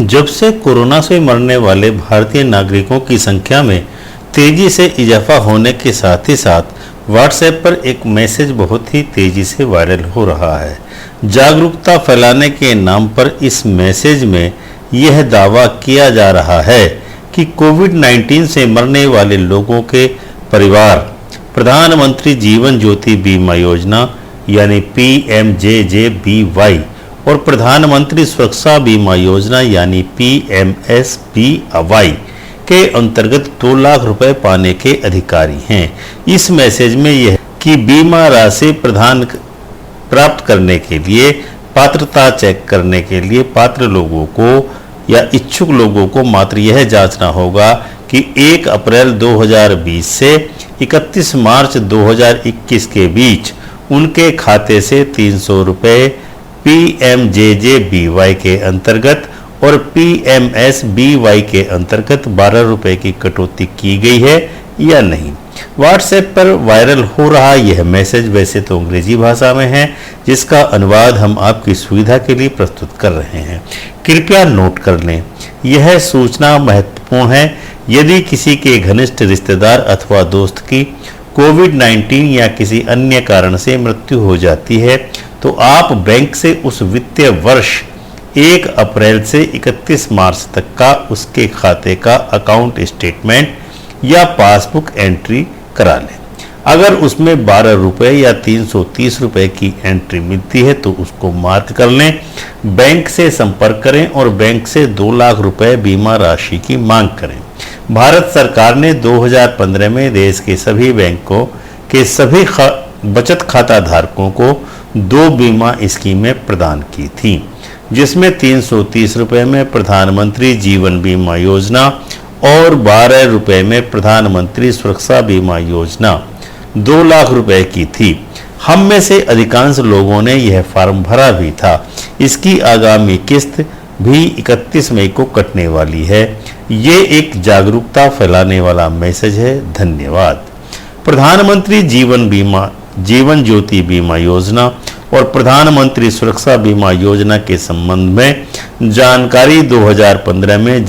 जब से कोरोना से मरने वाले भारतीय नागरिकों की संख्या में तेजी से इजाफा होने के साथ ही साथ व्हाट्सएप पर एक मैसेज बहुत ही तेजी से वायरल हो रहा है। जागरूकता फैलाने के नाम पर इस मैसेज में यह दावा किया जा रहा है कि कोविड-19 से मरने वाले लोगों के परिवार प्रधानमंत्री जीवन ज्योति बीमा योजना यानी PMJJBY और प्रधानमंत्री सुरक्षा बीमा योजना यानी PMSBY के अंतर्गत 2 लाख रुपए पाने के अधिकारी हैं। इस मैसेज में यह कि बीमा राशि प्राप्त करने के लिए पात्रता चेक करने के लिए पात्र लोगों को या इच्छुक लोगों को मात्र यह जांचना होगा कि 1 अप्रैल 2020 से 31 मार्च 2021 के बीच उनके खाते से 300 रुपये PMJJBY के अंतर्गत और PMSBY के अंतर्गत 12 रुपये की कटौती की गई है या नहीं। व्हाट्सएप पर वायरल हो रहा यह मैसेज वैसे तो अंग्रेजी भाषा में है, जिसका अनुवाद हम आपकी सुविधा के लिए प्रस्तुत कर रहे हैं। कृपया नोट कर लें, यह सूचना महत्वपूर्ण है। यदि किसी के घनिष्ठ रिश्तेदार अथवा दोस्त की कोविड-19 या किसी अन्य कारण से मृत्यु हो जाती है तो आप बैंक से उस वित्तीय वर्ष 1 अप्रैल से 31 मार्च तक का उसके खाते का अकाउंट स्टेटमेंट या पासबुक एंट्री करा लें। अगर उसमें 12 रुपये या 330 रुपये की एंट्री मिलती है तो उसको मार्क कर लें, बैंक से संपर्क करें और बैंक से 2 लाख रुपये बीमा राशि की मांग करें। भारत सरकार ने 2015 में देश के सभी बैंकों के सभी बचत खाता धारकों को 2 बीमा स्कीमें प्रदान की थी, जिसमें 330 रुपये में प्रधानमंत्री जीवन बीमा योजना और 12 रुपये में प्रधानमंत्री सुरक्षा बीमा योजना 2 लाख रुपए की थी। हम में से अधिकांश लोगों ने यह फॉर्म भरा भी था। इसकी आगामी किस्त भी 31 मई को कटने वाली है। ये एक जागरूकता फैलाने वाला मैसेज है। धन्यवाद। प्रधानमंत्री जीवन ज्योति बीमा योजना और प्रधानमंत्री सुरक्षा बीमा योजना के संबंध में जानकारी 2015 में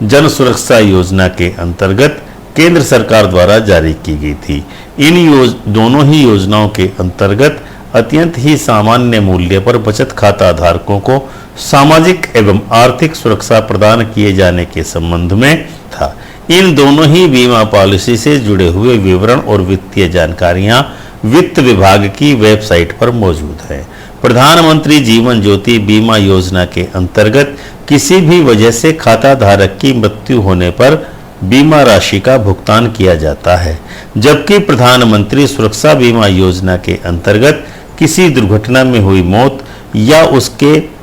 जन सुरक्षा योजना के अंतर्गत केंद्र सरकार द्वारा जारी की गई थी। इन दोनों ही योजनाओं के अंतर्गत अत्यंत ही सामान्य मूल्य पर बचत खाता धारकों को सामाजिक एवं आर्थिक सुरक्षा प्रदान किए जाने के संबंध में था। इन दोनों ही बीमा पॉलिसी से जुड़े हुए विवरण और वित्तीय जानकारियां वित्त विभाग की वेबसाइट पर मौजूद है। प्रधानमंत्री जीवन ज्योति बीमा योजना के अंतर्गत किसी भी वजह से खाता धारक की मृत्यु होने पर बीमा राशि का भुगतान किया जाता है, जबकि प्रधानमंत्री सुरक्षा बीमा योजना के अंतर्गत किसी दुर्घटना में हुई मौत या उसके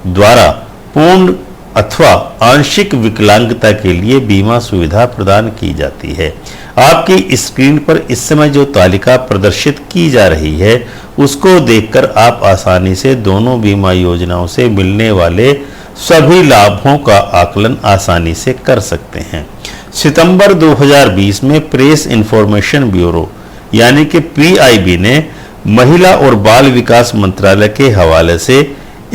द्वारा पूर्ण अथवा आंशिक विकलांगता के लिए बीमा सुविधा प्रदान की जाती है। आपकी स्क्रीन पर इस समय जो तालिका प्रदर्शित की जा रही है उसको देखकर आप आसानी से दोनों बीमा योजनाओं से मिलने वाले सभी लाभों का आकलन आसानी से कर सकते हैं। सितंबर 2020 में प्रेस इंफॉर्मेशन ब्यूरो यानी कि PIB ने महिला और बाल विकास मंत्रालय के हवाले से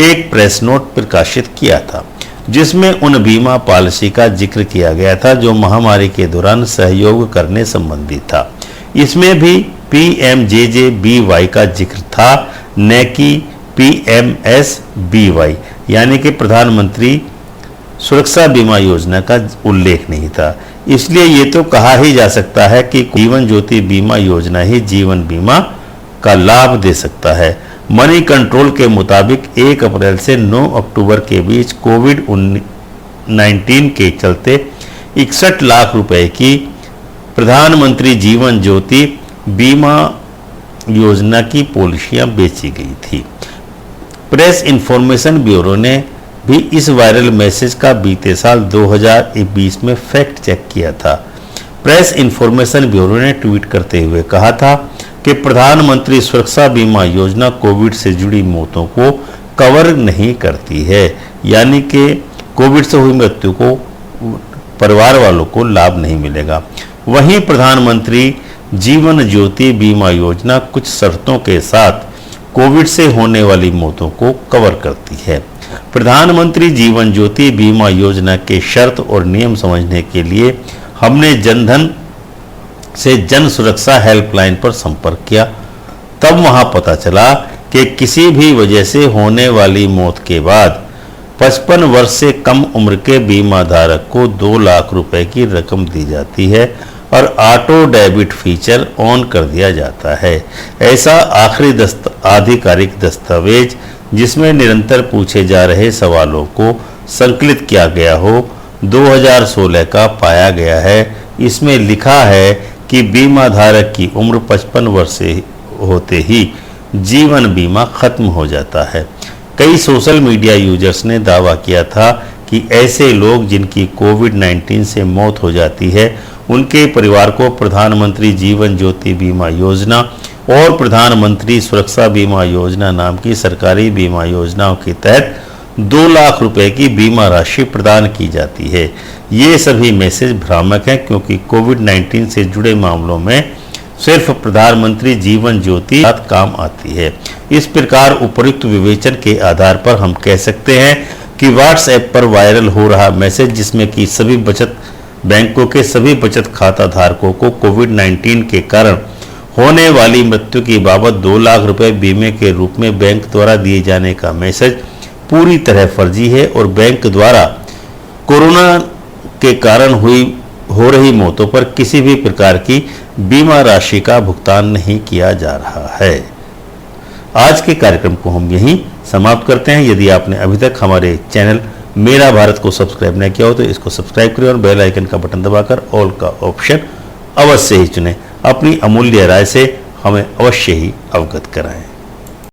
एक प्रेस नोट प्रकाशित किया था, जिसमें उन बीमा पॉलिसी का जिक्र किया गया था जो महामारी के दौरान सहयोग करने संबंधी था। इसमें भी PMJJBY का जिक्र था, न कि PMSBY यानी कि प्रधानमंत्री सुरक्षा बीमा योजना का उल्लेख नहीं था। इसलिए ये तो कहा ही जा सकता है कि जीवन ज्योति बीमा योजना ही जीवन बीमा का लाभ दे सकता है। मनी कंट्रोल के मुताबिक 1 अप्रैल से 9 अक्टूबर के बीच कोविड-19 के चलते 61 लाख रुपए की प्रधानमंत्री जीवन ज्योति बीमा योजना की पॉलिसियां बेची गई थी। प्रेस इंफॉर्मेशन ब्यूरो ने भी इस वायरल मैसेज का बीते साल 2020 में फैक्ट चेक किया था। प्रेस इंफॉर्मेशन ब्यूरो ने ट्वीट करते हुए कहा था कि प्रधानमंत्री सुरक्षा बीमा योजना कोविड से जुड़ी मौतों को कवर नहीं करती है, यानी कि कोविड से हुई मृत्यु को परिवार वालों को लाभ नहीं मिलेगा। वहीं प्रधानमंत्री जीवन ज्योति बीमा योजना कुछ शर्तों के साथ कोविड से होने वाली मौतों को कवर करती है। प्रधानमंत्री जीवन ज्योति बीमा योजना के शर्त और नियम समझने के लिए हमने जनधन से जन सुरक्षा हेल्पलाइन पर संपर्क किया। तब वहां पता चला कि किसी भी वजह से होने वाली मौत के बाद 55 वर्ष से कम उम्र के बीमा धारक को 2 लाख रुपए की रकम दी जाती है और ऑटो डेबिट फीचर ऑन कर दिया जाता है। ऐसा आखिरी आधिकारिक दस्तावेज जिसमें निरंतर पूछे जा रहे सवालों को संकलित किया गया हो 2016 का पाया गया है। इसमें लिखा है कि बीमा धारक की उम्र 55 वर्ष से होते ही जीवन बीमा खत्म हो जाता है। कई सोशल मीडिया यूजर्स ने दावा किया था कि ऐसे लोग जिनकी कोविड-19 से मौत हो जाती है उनके परिवार को प्रधानमंत्री जीवन ज्योति बीमा योजना और प्रधानमंत्री सुरक्षा बीमा योजना नाम की सरकारी बीमा योजनाओं के तहत 2 लाख रुपए की बीमा राशि प्रदान की जाती है। ये सभी मैसेज भ्रामक हैं क्योंकि कोविड-19 से जुड़े मामलों में सिर्फ प्रधानमंत्री जीवन ज्योति काम आती है। इस प्रकार उपयुक्त विवेचन के आधार पर हम कह सकते हैं कि व्हाट्सएप पर वायरल हो रहा मैसेज जिसमें कि सभी बचत बैंकों के सभी बचत खाता धारकों को कोविड-19 के कारण होने वाली मृत्यु की बाबत 2 लाख रुपए बीमे के रूप में बैंक द्वारा दिए जाने का मैसेज पूरी तरह फर्जी है और बैंक द्वारा कोरोना के कारण हो रही मौतों पर किसी भी प्रकार की बीमा राशि का भुगतान नहीं किया जा रहा है। आज के कार्यक्रम को हम यहीं समाप्त करते हैं। यदि आपने अभी तक हमारे चैनल मेरा भारत को सब्सक्राइब नहीं किया हो तो इसको सब्सक्राइब करें और बेल आइकन का बटन दबाकर ऑल का ऑप्शन अवश्य ही चुनें। अपनी अमूल्य राय से हमें अवश्य ही अवगत कराएं।